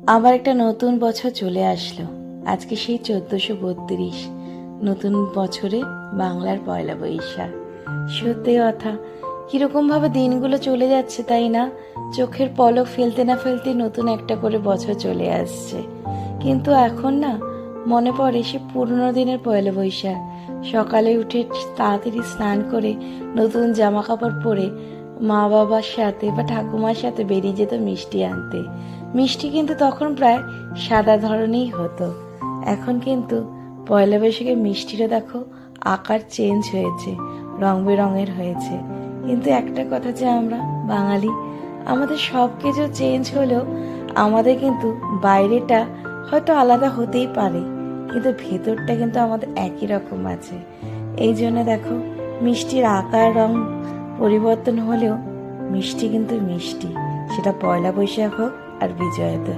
আবার একটা নতুন বছর চলে আসলো। আজকে সেই 1432 নতুন বছরে বাংলার পয়লা বৈশাখ। সত্যি কথা, কিরকম ভাবে দিনগুলো চলে যাচ্ছে তাই না? চোখের পলক ফেলতে না ফেলতে নতুন একটা করে বছর চলে আসছে। কিন্তু এখন না মনে পড়ে সে পুরনো দিনের পয়লা বৈশাখ। সকালে উঠে তাড়াতাড়ি স্নান করে নতুন জামা কাপড় পরে মা বাবার সাথে বা ঠাকুমার সাথে বেরিয়ে যেত মিষ্টি আনতে। মিষ্টি কিন্তু তখন প্রায় সাদা ধরনেরই হতো। এখন কিন্তু পয়লা বৈশাখে মিষ্টিরও দেখো আকার চেঞ্জ হয়েছে, রং বেরঙের হয়েছে। কিন্তু একটা কথা যে আমরা বাঙালি, আমাদের সব কিছু চেঞ্জ হলেও আমাদের কিন্তু বাইরেটা হয়তো আলাদা হতেই পারে, কিন্তু ভেতরটা কিন্তু আমাদের একই রকম আছে। এই জন্য দেখো, মিষ্টির আকার রং পরিবর্তন হলেও মিষ্টি কিন্তু মিষ্টি, সেটা পয়লা বৈশাখ হোক আর বিজয়া।